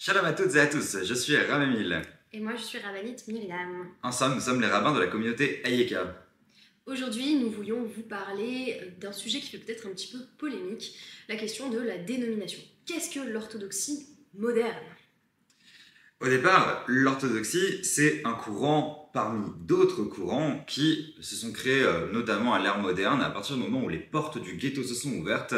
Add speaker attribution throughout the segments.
Speaker 1: Shalom à toutes et à tous, je suis Rav Emile.
Speaker 2: Et moi, je suis Rabbanit Myriam.
Speaker 1: Ensemble, nous sommes les rabbins de la communauté Ayeka.
Speaker 2: Aujourd'hui, nous voulions vous parler d'un sujet qui fait peut-être un petit peu polémique, la question de la dénomination. Qu'est-ce que l'orthodoxie moderne?
Speaker 1: Au départ, l'orthodoxie, c'est un courant parmi d'autres courants qui se sont créés notamment à l'ère moderne, à partir du moment où les portes du ghetto se sont ouvertes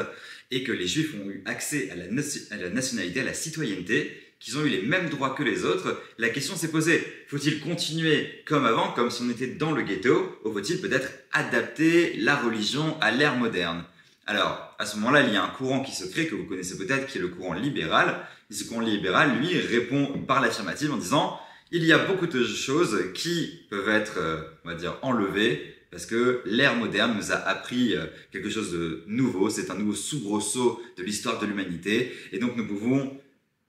Speaker 1: et que les juifs ont eu accès à la nationalité, à la citoyenneté, qu'ils ont eu les mêmes droits que les autres. La question s'est posée, faut-il continuer comme avant, comme si on était dans le ghetto, ou faut-il peut-être adapter la religion à l'ère moderne? Alors, à ce moment-là, il y a un courant qui se crée, que vous connaissez peut-être, qui est le courant libéral. Et ce courant libéral, lui, répond par l'affirmative en disant « Il y a beaucoup de choses qui peuvent être, on va dire, enlevées, parce que l'ère moderne nous a appris quelque chose de nouveau, c'est un nouveau soubresaut de l'histoire de l'humanité, et donc nous pouvons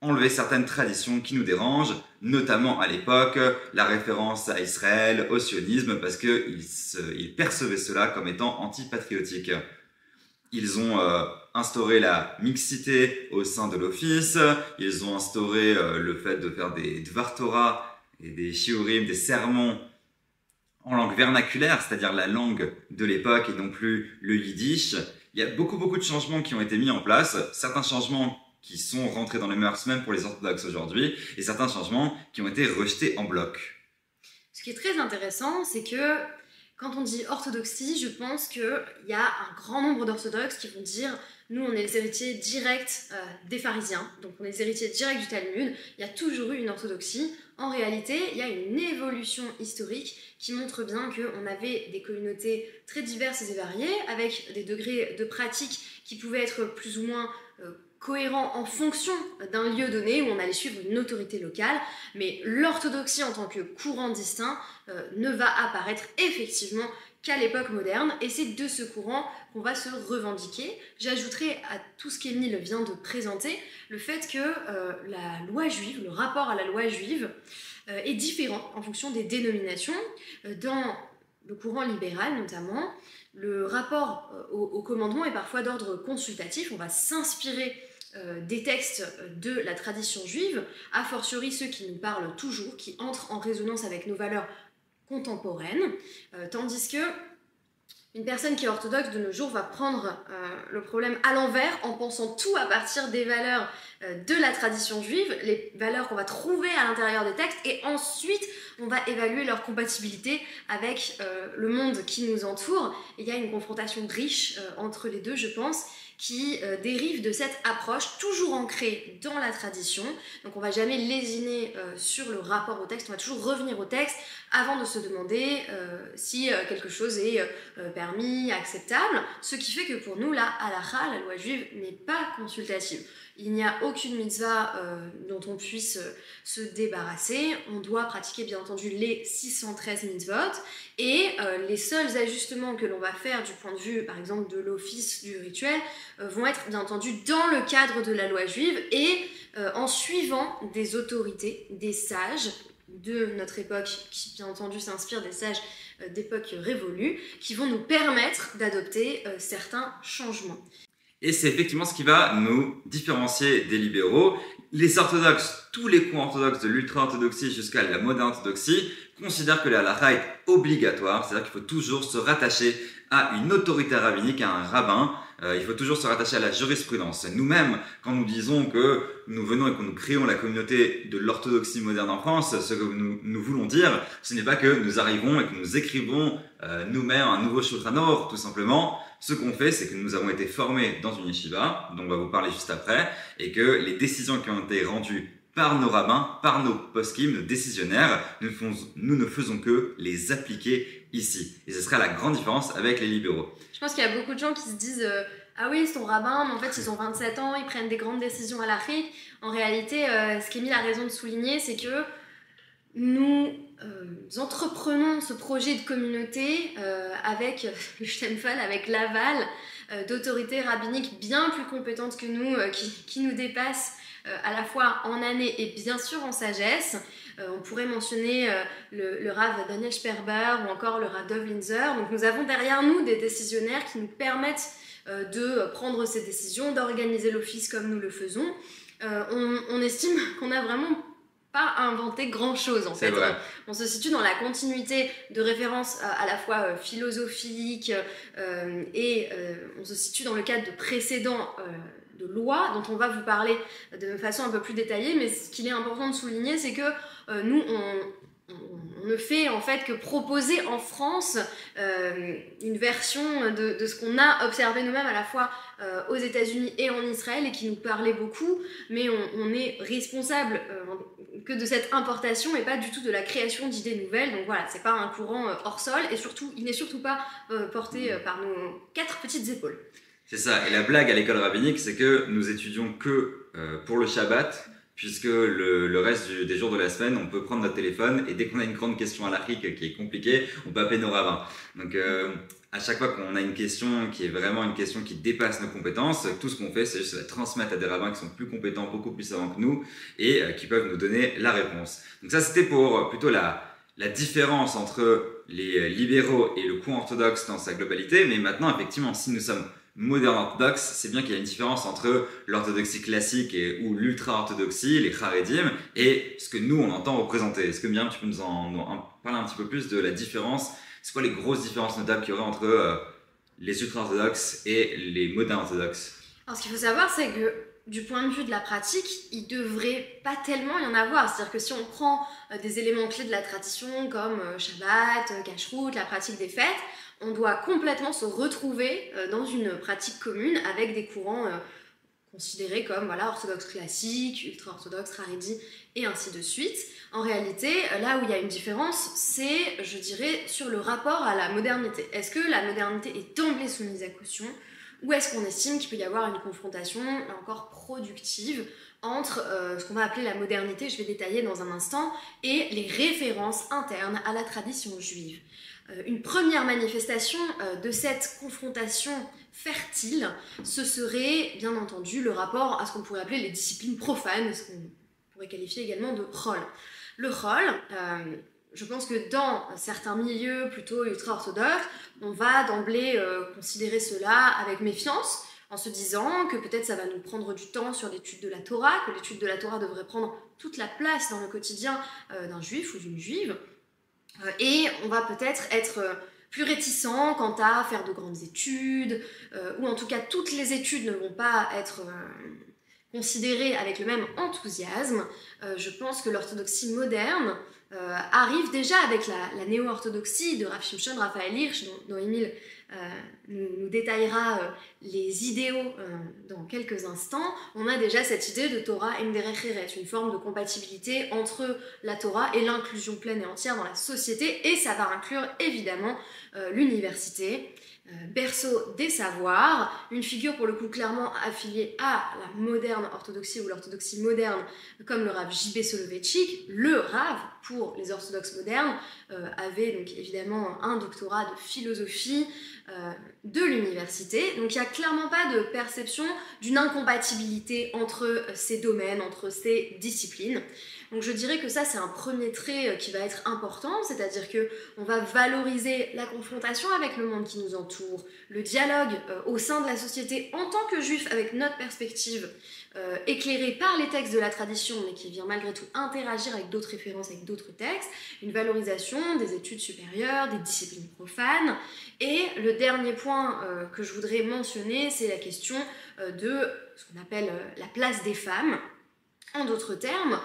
Speaker 1: enlever certaines traditions qui nous dérangent, notamment à l'époque, la référence à Israël, au sionisme, parce qu'ils percevaient cela comme étant antipatriotique. Ils ont instauré la mixité au sein de l'office, ils ont instauré le fait de faire des Dvar Torah et des shiurim, des sermons en langue vernaculaire, c'est-à-dire la langue de l'époque et non plus le yiddish. Il y a beaucoup de changements qui ont été mis en place, certains changements qui sont rentrés dans les mœurs même pour les orthodoxes aujourd'hui, et certains changements qui ont été rejetés en bloc.
Speaker 2: Ce qui est très intéressant, c'est que quand on dit orthodoxie, je pense qu'il y a un grand nombre d'orthodoxes qui vont dire « Nous, on est les héritiers directs des pharisiens, donc on est les héritiers directs du Talmud, il y a toujours eu une orthodoxie. » En réalité, il y a une évolution historique qui montre bien qu'on avait des communautés très diverses et variées, avec des degrés de pratique qui pouvaient être plus ou moins cohérent en fonction d'un lieu donné où on allait suivre une autorité locale, mais l'orthodoxie en tant que courant distinct ne va apparaître effectivement qu'à l'époque moderne, et c'est de ce courant qu'on va se revendiquer. J'ajouterai à tout ce qu'Émile vient de présenter le fait que la loi juive, le rapport à la loi juive est différent en fonction des dénominations. Dans le courant libéral notamment, le rapport au commandement est parfois d'ordre consultatif, on va s'inspirer des textes de la tradition juive, a fortiori ceux qui nous parlent toujours, qui entrent en résonance avec nos valeurs contemporaines, tandis que une personne qui est orthodoxe de nos jours va prendre le problème à l'envers en pensant tout à partir des valeurs de la tradition juive, les valeurs qu'on va trouver à l'intérieur des textes, et ensuite on va évaluer leur compatibilité avec le monde qui nous entoure. Et il y a une confrontation riche entre les deux, je pense, qui dérive de cette approche toujours ancrée dans la tradition. Donc on va jamais lésiner sur le rapport au texte, on va toujours revenir au texte avant de se demander si quelque chose est permis, acceptable, ce qui fait que pour nous, la halakha, la loi juive, n'est pas consultative. Il n'y a aucune mitzvah dont on puisse se débarrasser. On doit pratiquer bien entendu les 613 mitzvot, et les seuls ajustements que l'on va faire du point de vue par exemple de l'office du rituel vont être bien entendu dans le cadre de la loi juive et en suivant des autorités, des sages de notre époque, qui bien entendu s'inspirent des sages d'époque révolue, qui vont nous permettre d'adopter certains changements.
Speaker 1: Et c'est effectivement ce qui va nous différencier des libéraux. Les orthodoxes, tous les courants orthodoxes de l'ultra-orthodoxie jusqu'à la moderne orthodoxie, considèrent que la halakha est obligatoire, c'est-à-dire qu'il faut toujours se rattacher à une autorité rabbinique, à un rabbin. Il faut toujours se rattacher à la jurisprudence. Nous-mêmes, quand nous disons que nous venons et que nous créons la communauté de l'orthodoxie moderne en France, ce que nous voulons dire, ce n'est pas que nous arrivons et que nous écrivons nous-mêmes un nouveau Shulchan Aruch, tout simplement. Ce qu'on fait, c'est que nous avons été formés dans une yeshiva, dont on va vous parler juste après, et que les décisions qui ont été rendues par nos rabbins, par nos poskim, nos décisionnaires, nous ne faisons que les appliquer ici. Et ce sera la grande différence avec les libéraux.
Speaker 2: Je pense qu'il y a beaucoup de gens qui se disent ah oui, c'est ton rabbin, mais en fait ils ont 27 ans, ils prennent des grandes décisions à l'Afrique. En réalité, ce qu'Émile a raison de souligner, c'est que nous entreprenons ce projet de communauté avec le Stempel, avec l'aval d'autorités rabbiniques bien plus compétentes que nous, qui nous dépassent à la fois en années et bien sûr en sagesse. On pourrait mentionner le Rav Daniel Sperber ou encore le Rav Dov Linzer. Donc nous avons derrière nous des décisionnaires qui nous permettent de prendre ces décisions, d'organiser l'office comme nous le faisons. On estime qu'on n'a vraiment pas inventé grand-chose en fait.
Speaker 1: C'est vrai.
Speaker 2: On se situe dans la continuité de références à la fois philosophiques et on se situe dans le cadre de précédents de lois dont on va vous parler de façon un peu plus détaillée, mais ce qu'il est important de souligner, c'est que nous, on ne fait en fait que proposer en France une version de ce qu'on a observé nous-mêmes à la fois aux États-Unis et en Israël et qui nous parlait beaucoup, mais on est responsable que de cette importation et pas du tout de la création d'idées nouvelles. Donc voilà, c'est pas un courant hors sol et surtout, il n'est surtout pas porté par nos 4 petites épaules.
Speaker 1: C'est ça, et la blague à l'école rabbinique, c'est que nous étudions que pour le Shabbat, puisque le reste des jours de la semaine, on peut prendre notre téléphone et dès qu'on a une grande question halachique qui est compliquée, on peut appeler nos rabbins. Donc à chaque fois qu'on a une question qui est vraiment une question qui dépasse nos compétences, tout ce qu'on fait, c'est juste la transmettre à des rabbins qui sont plus compétents, beaucoup plus savants que nous et qui peuvent nous donner la réponse. Donc ça, c'était pour plutôt la différence entre les libéraux et le courant orthodoxe dans sa globalité, mais maintenant, effectivement, si nous sommes moderne orthodoxe, c'est bien qu'il y a une différence entre l'orthodoxie classique ou l'ultra-orthodoxie, les charedim, et ce que nous, on entend représenter. Est-ce que Myriam, tu peux nous en parler un petit peu plus de la différence? C'est quoi les grosses différences notables qu'il y aurait entre les ultra-orthodoxes et les modernes orthodoxes?
Speaker 2: Alors, ce qu'il faut savoir, c'est que du point de vue de la pratique, il devrait pas tellement y en avoir. C'est-à-dire que si on prend des éléments clés de la tradition comme Shabbat, Kashrut, la pratique des fêtes, on doit complètement se retrouver dans une pratique commune avec des courants considérés comme voilà, orthodoxes classiques, ultra-orthodoxes, haredi et ainsi de suite. En réalité, là où il y a une différence, c'est, je dirais, sur le rapport à la modernité. Est-ce que la modernité est d'emblée soumise à caution ou est-ce qu'on estime qu'il peut y avoir une confrontation, là encore, productive entre ce qu'on va appeler la modernité, je vais détailler dans un instant, et les références internes à la tradition juive? Une première manifestation de cette confrontation fertile, ce serait bien entendu le rapport à ce qu'on pourrait appeler les disciplines profanes, ce qu'on pourrait qualifier également de chol. Le chol, je pense que dans certains milieux plutôt ultra-orthodoxes, on va d'emblée considérer cela avec méfiance, en se disant que peut-être ça va nous prendre du temps sur l'étude de la Torah, que l'étude de la Torah devrait prendre toute la place dans le quotidien d'un juif ou d'une juive. Et on va peut-être être plus réticent quant à faire de grandes études, ou en tout cas toutes les études ne vont pas être considérées avec le même enthousiasme. Je pense que l'orthodoxie moderne arrive déjà avec la néo-orthodoxie de Rav Shimshon Raphaël Hirsch, dont Émile nous détaillera les idéaux dans quelques instants. On a déjà cette idée de Torah en derech eretz, une forme de compatibilité entre la Torah et l'inclusion pleine et entière dans la société, et ça va inclure évidemment l'université, berceau des savoirs, une figure pour le coup clairement affiliée à la moderne orthodoxie ou l'orthodoxie moderne, comme le Rav J.B. Soloveitchik, le Rav pour les orthodoxes modernes, avait donc évidemment un doctorat de philosophie de l'université. Donc il n'y a clairement pas de perception d'une incompatibilité entre ces domaines, entre ces disciplines. Donc je dirais que ça c'est un premier trait qui va être important, c'est-à-dire qu'on va valoriser la confrontation avec le monde qui nous entoure, le dialogue au sein de la société en tant que juif avec notre perspective éclairée par les textes de la tradition, mais qui vient malgré tout interagir avec d'autres références, avec d'autres textes, une valorisation des études supérieures, des disciplines profanes. Et le dernier point que je voudrais mentionner, c'est la question de ce qu'on appelle la place des femmes. En d'autres termes,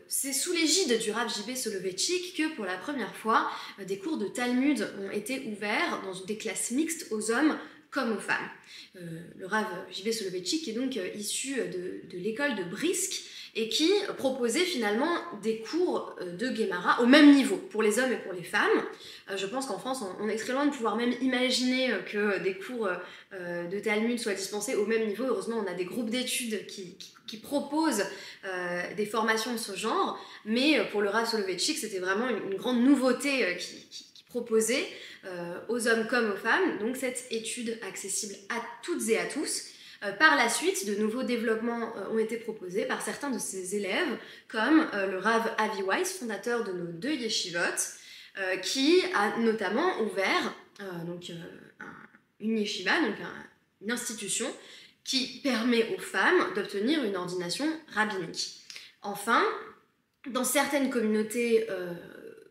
Speaker 2: c'est sous l'égide du Rav J.B. Soloveitchik que pour la première fois, des cours de Talmud ont été ouverts dans des classes mixtes aux hommes comme aux femmes. Le Rav J.B. Soloveitchik est donc issu de l'école de Brisk et qui proposait finalement des cours de Guémara au même niveau pour les hommes et pour les femmes. Je pense qu'en France, on est très loin de pouvoir même imaginer que des cours de Talmud soient dispensés au même niveau. Heureusement, on a des groupes d'études qui proposent des formations de ce genre, mais pour le Rav Soloveitchik, c'était vraiment une grande nouveauté qui proposait aux hommes comme aux femmes, donc cette étude accessible à toutes et à tous. Par la suite, de nouveaux développements ont été proposés par certains de ses élèves, comme le Rav Avi Weiss, fondateur de nos 2 yeshivot, qui a notamment ouvert une yeshiva, donc une institution, qui permet aux femmes d'obtenir une ordination rabbinique. Enfin, dans certaines communautés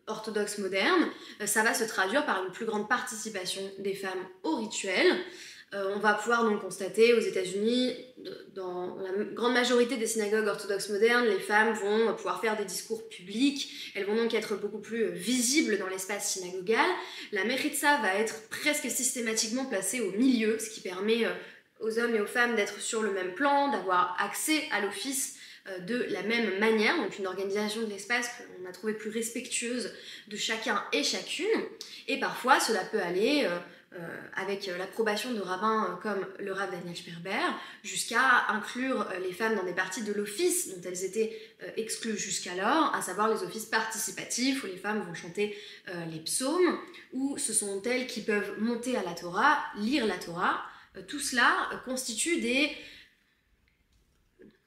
Speaker 2: orthodoxes modernes, ça va se traduire par une plus grande participation des femmes au rituel. On va pouvoir donc constater aux États-Unis, dans la grande majorité des synagogues orthodoxes modernes, les femmes vont pouvoir faire des discours publics, elles vont donc être beaucoup plus visibles dans l'espace synagogal. La méritza va être presque systématiquement placée au milieu, ce qui permet aux hommes et aux femmes d'être sur le même plan, d'avoir accès à l'office de la même manière, donc une organisation de l'espace qu'on a trouvé plus respectueuse de chacun et chacune. Et parfois, cela peut aller avec l'approbation de rabbins comme le Rav Daniel Sperber, jusqu'à inclure les femmes dans des parties de l'office dont elles étaient exclues jusqu'alors, à savoir les offices participatifs où les femmes vont chanter les psaumes, où ce sont elles qui peuvent monter à la Torah, lire la Torah. Tout cela constitue des...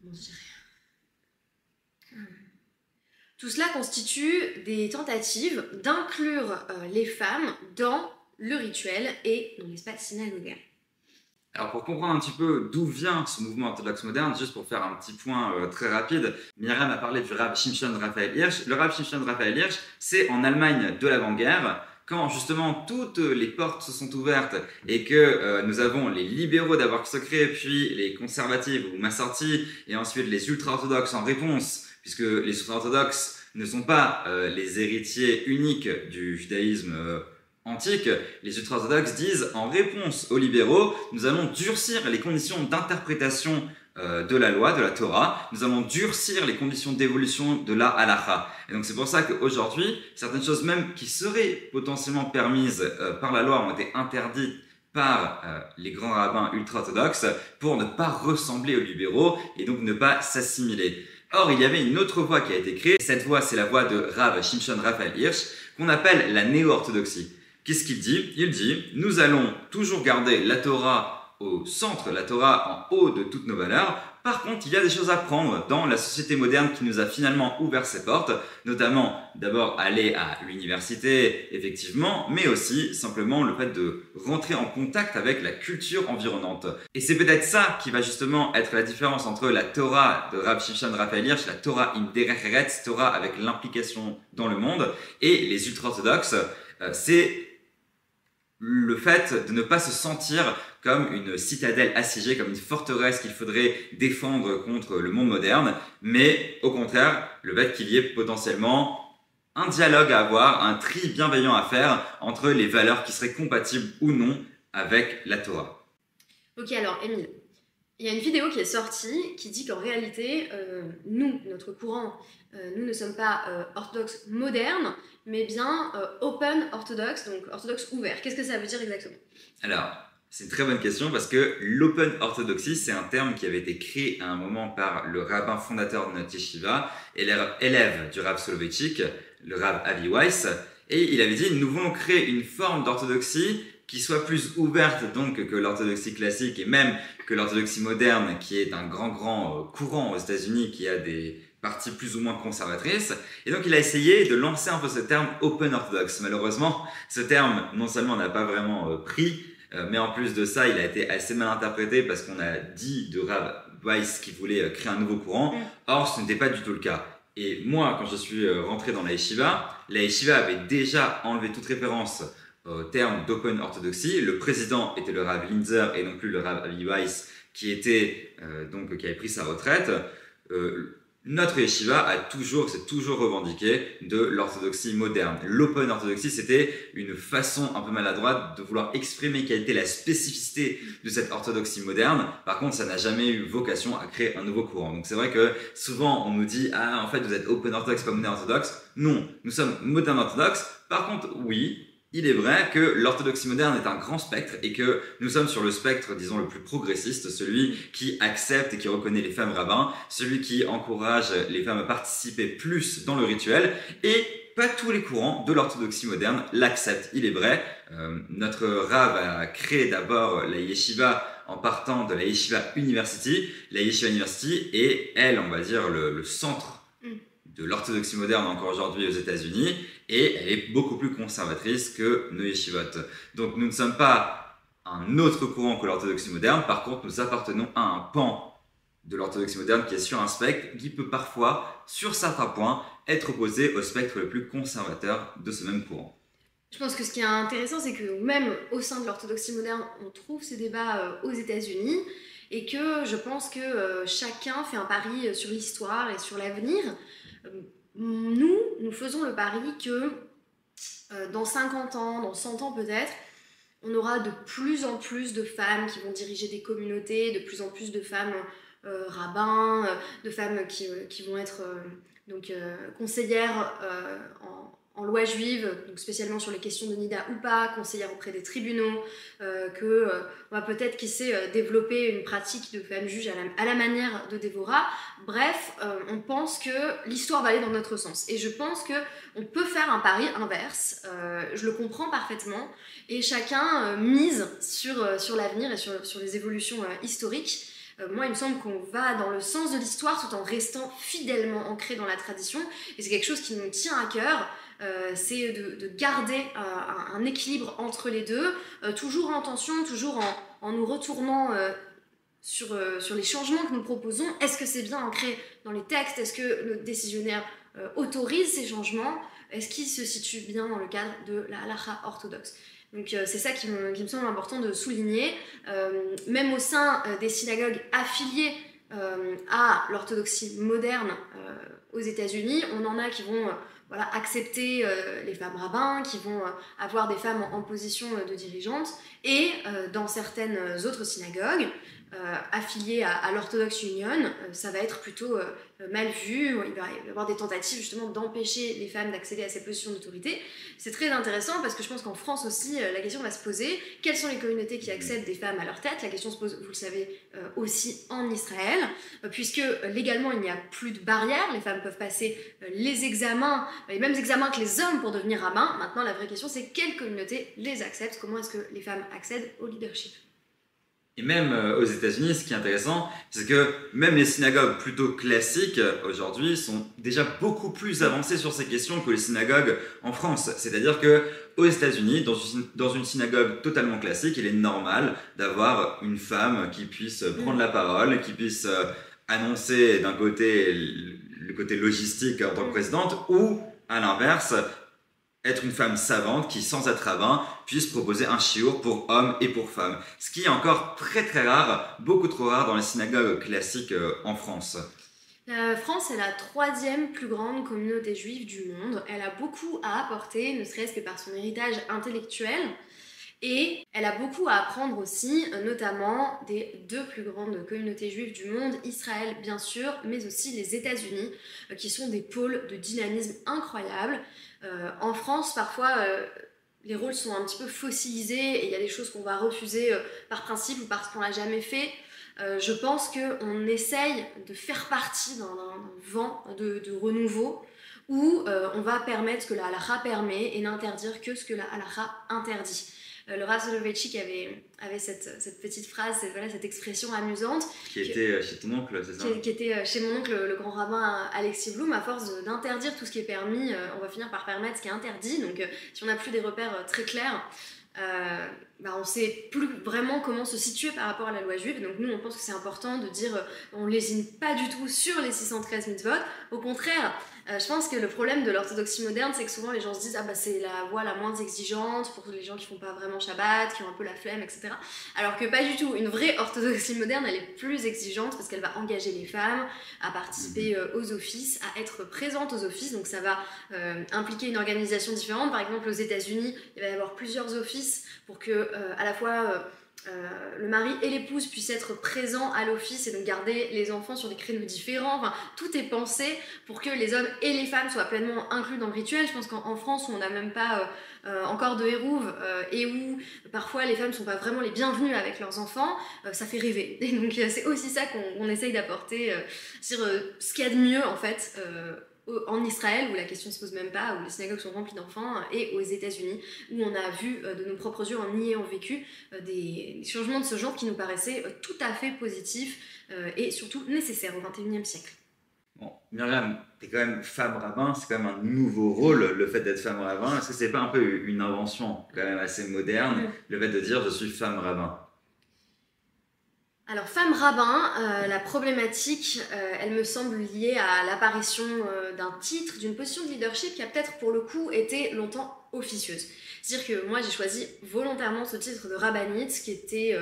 Speaker 2: Comment je dirais ? Tout cela constitue des tentatives d'inclure les femmes dans le rituel et dans l'espace synagogal.
Speaker 1: Alors pour comprendre un petit peu d'où vient ce mouvement orthodoxe moderne, juste pour faire un petit point très rapide, Myriam a parlé du Rav Shimshon Raphael Hirsch. Le Rav Shimshon Raphael Hirsch, c'est en Allemagne de l'avant-guerre, quand justement toutes les portes se sont ouvertes et que nous avons les libéraux d'abord qui se créent, puis les conservatifs ou Massorti, et ensuite les ultra-orthodoxes en réponse, puisque les ultra-orthodoxes ne sont pas les héritiers uniques du judaïsme antique. Les ultra-orthodoxes disent, en réponse aux libéraux, nous allons durcir les conditions d'interprétation de la loi, de la Torah, nous allons durcir les conditions d'évolution de la halakha. Et donc c'est pour ça qu'aujourd'hui, certaines choses même qui seraient potentiellement permises par la loi ont été interdites par les grands rabbins ultra-orthodoxes pour ne pas ressembler aux libéraux et donc ne pas s'assimiler. Or, il y avait une autre voie qui a été créée. Cette voie, c'est la voie de Rav Shimshon Raphael Hirsch, qu'on appelle la néo-orthodoxie. Qu'est-ce qu'il dit ? Il dit, nous allons toujours garder la Torah au centre, la Torah en haut de toutes nos valeurs. Par contre, il y a des choses à prendre dans la société moderne qui nous a finalement ouvert ses portes, notamment d'abord aller à l'université, effectivement, mais aussi simplement le fait de rentrer en contact avec la culture environnante. Et c'est peut-être ça qui va justement être la différence entre la Torah de Rav Shimshon Raphael Hirsch, la Torah in derech eretz, Torah avec l'implication dans le monde, et les ultra-orthodoxes, c'est le fait de ne pas se sentir comme une citadelle assiégée, comme une forteresse qu'il faudrait défendre contre le monde moderne, mais au contraire, le fait qu'il y ait potentiellement un dialogue à avoir, un tri bienveillant à faire entre les valeurs qui seraient compatibles ou non avec la Torah.
Speaker 2: Ok, alors Émile, il y a une vidéo qui est sortie qui dit qu'en réalité, nous, notre courant, nous ne sommes pas orthodoxes modernes, mais bien open orthodoxe, donc orthodoxe ouvert. Qu'est-ce que ça veut dire exactement ?
Speaker 1: Alors, c'est une très bonne question parce que l'open orthodoxie, c'est un terme qui avait été créé à un moment par le rabbin fondateur de notre yeshiva et l'élève du Rav Soloveitchik, le Rav Avi Weiss, et il avait dit, nous voulons créer une forme d'orthodoxie qui soit plus ouverte donc que l'orthodoxie classique et même que l'orthodoxie moderne qui est un grand courant aux États-Unis qui a des parties plus ou moins conservatrices. Et donc il a essayé de lancer un peu ce terme open orthodoxe. Malheureusement, ce terme non seulement n'a pas vraiment pris, mais en plus de ça, il a été assez mal interprété parce qu'on a dit de Rav Weiss qu'il voulait créer un nouveau courant. Or, ce n'était pas du tout le cas. Et moi, quand je suis rentré dans la yeshiva avait déjà enlevé toute référence au terme d'open orthodoxie. Le président était le Rav Linzer et non plus le Rav Avi Weiss qui avait pris sa retraite. Notre yeshiva s'est toujours revendiqué de l'orthodoxie moderne. L'open orthodoxie, c'était une façon un peu maladroite de vouloir exprimer quelle était la spécificité de cette orthodoxie moderne. Par contre, ça n'a jamais eu vocation à créer un nouveau courant. Donc c'est vrai que souvent on nous dit « Ah, en fait, vous êtes open orthodoxe, pas moderne orthodoxe ». Non, nous sommes moderne orthodoxe. Par contre, oui, il est vrai que l'orthodoxie moderne est un grand spectre et que nous sommes sur le spectre, disons, le plus progressiste, celui qui accepte et qui reconnaît les femmes rabbins, celui qui encourage les femmes à participer plus dans le rituel et pas tous les courants de l'orthodoxie moderne l'acceptent. Il est vrai, notre Rav a créé d'abord la yeshiva en partant de la Yeshiva University. La Yeshiva University est, elle, on va dire, le centre de l'orthodoxie moderne encore aujourd'hui aux États-Unis et elle est beaucoup plus conservatrice que nos yeshivot. Donc nous ne sommes pas un autre courant que l'orthodoxie moderne. Par contre, nous appartenons à un pan de l'orthodoxie moderne qui est sur un spectre qui peut parfois, sur certains points, être opposé au spectre le plus conservateur de ce même courant.
Speaker 2: Je pense que ce qui est intéressant, c'est que même au sein de l'orthodoxie moderne, on trouve ces débats aux États-Unis et que je pense que chacun fait un pari sur l'histoire et sur l'avenir. Nous faisons le pari que dans 50 ans, dans 100 ans peut-être, on aura de plus en plus de femmes qui vont diriger des communautés, de plus en plus de femmes rabbins, de femmes qui vont être conseillères en loi juive, donc spécialement sur les questions de Nida ou pas, conseillères auprès des tribunaux, on va peut-être, qui sait, développer une pratique de femmes juges à la manière de Déborah. Bref, on pense que l'histoire va aller dans notre sens. Et je pense qu'on peut faire un pari inverse, je le comprends parfaitement, et chacun mise sur l'avenir et sur les évolutions historiques. Moi, il me semble qu'on va dans le sens de l'histoire tout en restant fidèlement ancré dans la tradition. Et c'est quelque chose qui nous tient à cœur. C'est de garder un équilibre entre les deux, toujours en tension, toujours en nous retournant sur les changements que nous proposons. Est-ce que c'est bien ancré dans les textes? Est-ce que le décisionnaire autorise ces changements? Est-ce qu'il se situe bien dans le cadre de la halakha orthodoxe? Donc c'est ça qui me semble important de souligner. Même au sein des synagogues affiliées à l'orthodoxie moderne aux États-Unis, on en a qui vont accepter les femmes rabbins, qui vont avoir des femmes en position de dirigeante, et dans certaines autres synagogues affiliées à l'Orthodox Union, ça va être plutôt mal vu. Il va y avoir des tentatives justement d'empêcher les femmes d'accéder à ces positions d'autorité. C'est très intéressant parce que je pense qu'en France aussi, la question va se poser: quelles sont les communautés qui acceptent des femmes à leur tête? La question se pose, vous le savez, aussi en Israël, puisque légalement il n'y a plus de barrières, les femmes peuvent passer les examens, les mêmes examens que les hommes pour devenir rabbin. Maintenant, la vraie question, c'est quelles communautés les acceptent, comment est-ce que les femmes accèdent au leadership.
Speaker 1: Et même aux États-Unis, ce qui est intéressant, c'est que même les synagogues plutôt classiques aujourd'hui sont déjà beaucoup plus avancées sur ces questions que les synagogues en France. C'est-à-dire que aux États-Unis, dans une synagogue totalement classique, il est normal d'avoir une femme qui puisse prendre la parole, qui puisse annoncer d'un côté le côté logistique en tant que présidente, ou à l'inverse, être une femme savante qui, sans être rabbin, puisse proposer un shiur pour hommes et pour femmes. Ce qui est encore très très rare, beaucoup trop rare dans les synagogues classiques en France.
Speaker 2: La France est la 3e plus grande communauté juive du monde. Elle a beaucoup à apporter, ne serait-ce que par son héritage intellectuel. Et elle a beaucoup à apprendre aussi, notamment des 2 plus grandes communautés juives du monde, Israël bien sûr, mais aussi les États-Unis, qui sont des pôles de dynamisme incroyables. En France, parfois, les rôles sont un petit peu fossilisés et il y a des choses qu'on va refuser par principe ou parce qu'on l'a jamais fait. Je pense qu'on essaye de faire partie d'un vent de renouveau où on va permettre ce que la halakha permet et n'interdire que ce que la halakha interdit. Le Rav Soloveitchik avait cette petite phrase, cette expression amusante.
Speaker 1: Qui était chez ton oncle, c'est ça?
Speaker 2: Qui était chez mon oncle, le grand rabbin Alexis Blum. À force d'interdire tout ce qui est permis, on va finir par permettre ce qui est interdit. Donc si on n'a plus des repères très clairs, on ne sait plus vraiment comment se situer par rapport à la loi juive. Donc nous, on pense que c'est important de dire on ne lésine pas du tout sur les 613 mitzvot. Au contraire, je pense que le problème de l'orthodoxie moderne, c'est que souvent les gens se disent c'est la voie la moins exigeante pour les gens qui font pas vraiment Shabbat, qui ont un peu la flemme, etc. Alors que pas du tout. Une vraie orthodoxie moderne, elle est plus exigeante parce qu'elle va engager les femmes à participer aux offices, à être présentes aux offices. Donc ça va impliquer une organisation différente. Par exemple, aux États-Unis, il va y avoir plusieurs offices pour que à la fois le mari et l'épouse puissent être présents à l'office et donc garder les enfants sur des créneaux différents. Enfin, tout est pensé pour que les hommes et les femmes soient pleinement inclus dans le rituel. Je pense qu'en France, où on n'a même pas encore de hérouve et où parfois les femmes ne sont pas vraiment les bienvenues avec leurs enfants, ça fait rêver. Et donc c'est aussi ça qu'on essaye d'apporter sur ce qu'il y a de mieux en fait en Israël, où la question ne se pose même pas, où les synagogues sont remplies d'enfants, et aux États-Unis, où on a vu de nos propres yeux, en y ayant vécu, des changements de ce genre qui nous paraissaient tout à fait positifs et surtout nécessaires au XXIe siècle.
Speaker 1: Bon, Myriam, t'es quand même femme rabbin, c'est quand même un nouveau rôle, le fait d'être femme rabbin. Est-ce que c'est pas un peu une invention quand même assez moderne, le fait de dire je suis femme rabbin?
Speaker 2: Alors, femme rabbin, la problématique, elle me semble liée à l'apparition d'un titre, d'une position de leadership qui a peut-être pour le coup été longtemps officieuse. C'est-à-dire que moi j'ai choisi volontairement ce titre de rabbinite qui était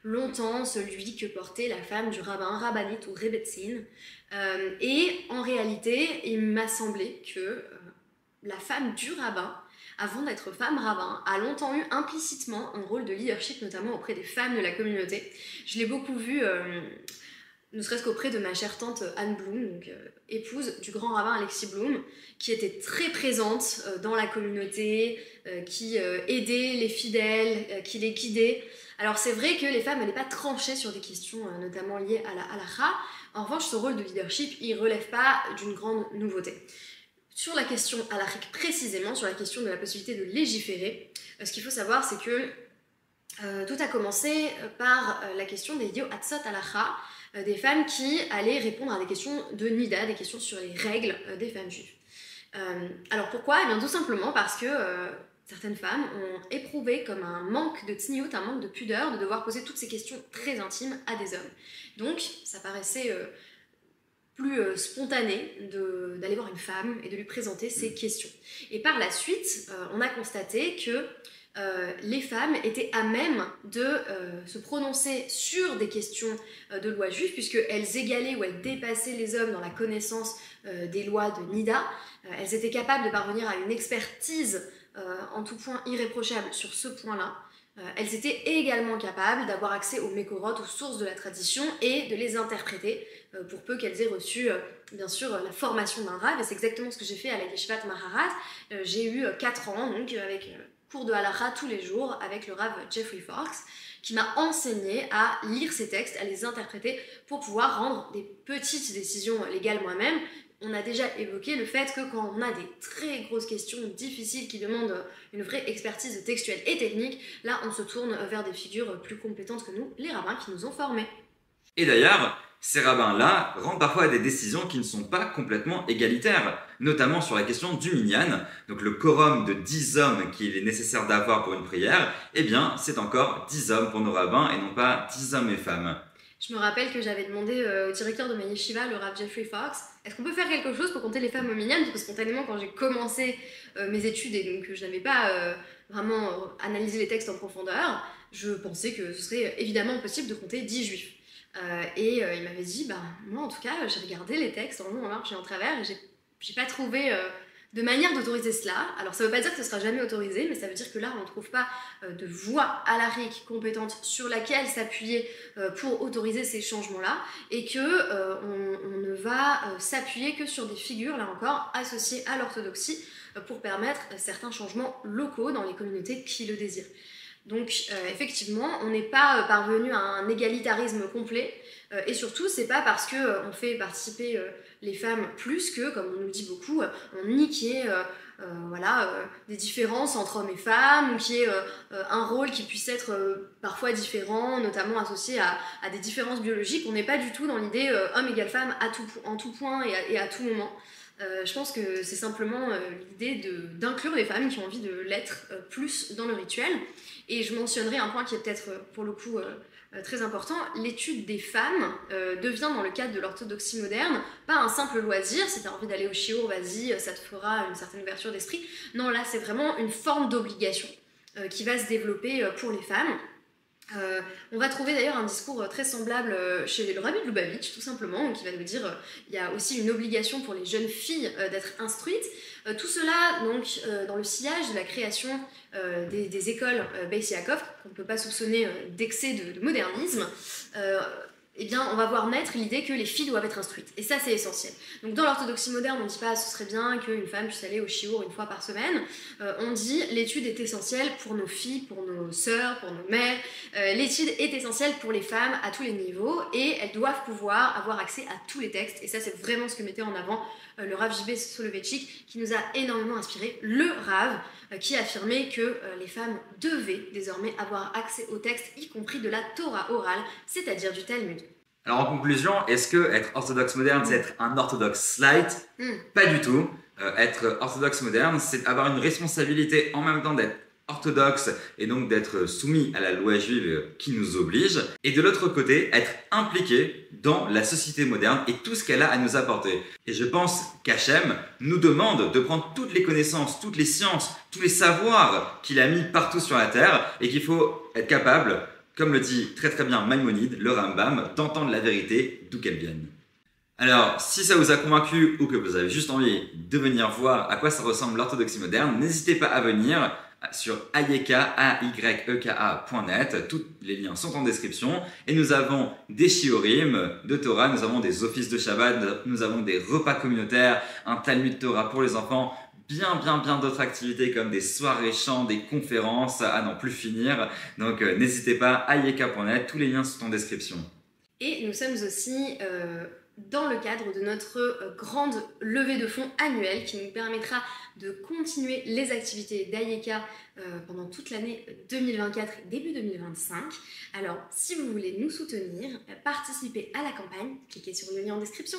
Speaker 2: longtemps celui que portait la femme du rabbin, rabbinite ou rebbetzin. Et en réalité, il m'a semblé que la femme du rabbin, avant d'être femme rabbin, a longtemps eu implicitement un rôle de leadership, notamment auprès des femmes de la communauté. Je l'ai beaucoup vu, ne serait-ce qu'auprès de ma chère tante Anne Bloom, donc, épouse du grand rabbin Alexis Bloom, qui était très présente dans la communauté, qui aidait les fidèles, qui les guidait. Alors c'est vrai que les femmes n'allaient pas trancher sur des questions notamment liées à la halakha. En revanche, ce rôle de leadership, il ne relève pas d'une grande nouveauté. Sur la question halakhique précisément, sur la question de la possibilité de légiférer, ce qu'il faut savoir, c'est que tout a commencé par la question des yoatzot halakha, des femmes qui allaient répondre à des questions de nida, des questions sur les règles des femmes juives. Alors pourquoi? Eh bien tout simplement parce que certaines femmes ont éprouvé comme un manque de tsniout, un manque de pudeur, de devoir poser toutes ces questions très intimes à des hommes. Donc ça paraissait plus spontané d'aller voir une femme et de lui présenter ces questions. Et par la suite, on a constaté que les femmes étaient à même de se prononcer sur des questions de loi juive, puisqu'elles égalaient ou elles dépassaient les hommes dans la connaissance des lois de Nida. Elles étaient capables de parvenir à une expertise en tout point irréprochable sur ce point-là. Elles étaient également capables d'avoir accès aux Mekorot, aux sources de la tradition, et de les interpréter, pour peu qu'elles aient reçu, bien sûr, la formation d'un Rav. Et c'est exactement ce que j'ai fait à la Yeshivat Maharat. J'ai eu 4 ans, donc avec cours de halakha tous les jours, avec le Rav Jeffrey Fox, qui m'a enseigné à lire ces textes, à les interpréter, pour pouvoir rendre des petites décisions légales moi-même. On a déjà évoqué le fait que quand on a des très grosses questions difficiles qui demandent une vraie expertise textuelle et technique, là on se tourne vers des figures plus compétentes que nous, les rabbins qui nous ont formés.
Speaker 1: Et d'ailleurs, ces rabbins-là rendent parfois des décisions qui ne sont pas complètement égalitaires, notamment sur la question du minyan, donc le quorum de 10 hommes qu'il est nécessaire d'avoir pour une prière, eh bien c'est encore 10 hommes pour nos rabbins et non pas 10 hommes et femmes.
Speaker 2: Je me rappelle que j'avais demandé au directeur de ma yeshiva, le Rav Jeffrey Fox, est-ce qu'on peut faire quelque chose pour compter les femmes au minyan? Parce que spontanément, quand j'ai commencé mes études et donc je n'avais pas vraiment analysé les textes en profondeur, je pensais que ce serait évidemment possible de compter 10 juifs. Et il m'avait dit, moi en tout cas, j'ai regardé les textes en long, en large et en travers et j'ai pas trouvé de manière d'autoriser cela. Alors ça veut pas dire que ce sera jamais autorisé, mais ça veut dire que là on ne trouve pas de voie halakhique compétente sur laquelle s'appuyer pour autoriser ces changements-là, et que on ne va s'appuyer que sur des figures, là encore, associées à l'orthodoxie pour permettre certains changements locaux dans les communautés qui le désirent. Donc effectivement, on n'est pas parvenu à un égalitarisme complet, et surtout c'est pas parce qu'on fait participer les femmes plus que, comme on nous le dit beaucoup, on nie qu'il y ait des différences entre hommes et femmes, ou qu'il y ait un rôle qui puisse être parfois différent, notamment associé à des différences biologiques. On n'est pas du tout dans l'idée homme égale femme en tout point et à tout moment. Je pense que c'est simplement l'idée d'inclure les femmes qui ont envie de l'être plus dans le rituel. Et je mentionnerai un point qui est peut-être pour le coup très important. L'étude des femmes devient, dans le cadre de l'orthodoxie moderne, pas un simple loisir. Si tu as envie d'aller au shiur, vas-y, ça te fera une certaine ouverture d'esprit. Non, là c'est vraiment une forme d'obligation qui va se développer pour les femmes. On va trouver d'ailleurs un discours très semblable chez le Rabbi de Lubavitch, tout simplement, qui va nous dire il y a aussi une obligation pour les jeunes filles d'être instruites. Tout cela donc dans le sillage de la création des écoles Beis Yaakov, qu'on ne peut pas soupçonner d'excès de modernisme. Eh bien, on va voir naître l'idée que les filles doivent être instruites. Et ça, c'est essentiel. Donc, dans l'orthodoxie moderne, on ne dit pas ce serait bien qu'une femme puisse aller au shiur une fois par semaine. On dit l'étude est essentielle pour nos filles, pour nos sœurs, pour nos mères. L'étude est essentielle pour les femmes à tous les niveaux, et elles doivent pouvoir avoir accès à tous les textes. Et ça, c'est vraiment ce que mettait en avant le Rav J.B. Soloveitchik, qui nous a énormément inspiré, le Rav, qui affirmait que les femmes devaient désormais avoir accès aux textes, y compris de la Torah orale, c'est-à-dire du Talmud.
Speaker 1: Alors en conclusion, est-ce que être orthodoxe moderne, c'est être un orthodoxe light? Pas du tout. Être orthodoxe moderne, c'est avoir une responsabilité en même temps d'être orthodoxe et donc d'être soumis à la loi juive qui nous oblige, et de l'autre côté, être impliqué dans la société moderne et tout ce qu'elle a à nous apporter. Et je pense qu'Hachem nous demande de prendre toutes les connaissances, toutes les sciences, tous les savoirs qu'il a mis partout sur la terre et qu'il faut être capable, comme le dit très très bien Maïmonide, le Rambam, d'entendre la vérité d'où qu'elle vienne. Alors, si ça vous a convaincu ou que vous avez juste envie de venir voir à quoi ça ressemble l'orthodoxie moderne, n'hésitez pas à venir sur ayeka.net. Tous les liens sont en description. Et nous avons des shiurim de Torah, nous avons des offices de Shabbat, nous avons des repas communautaires, un Talmud Torah pour les enfants, bien d'autres activités comme des soirées chants, des conférences à n'en plus finir. Donc n'hésitez pas, ayeka.net, tous les liens sont en description.
Speaker 2: Et nous sommes aussi dans le cadre de notre grande levée de fonds annuelle qui nous permettra de continuer les activités d'Ayeka pendant toute l'année 2024 et début 2025. Alors, si vous voulez nous soutenir, participez à la campagne, cliquez sur le lien en description.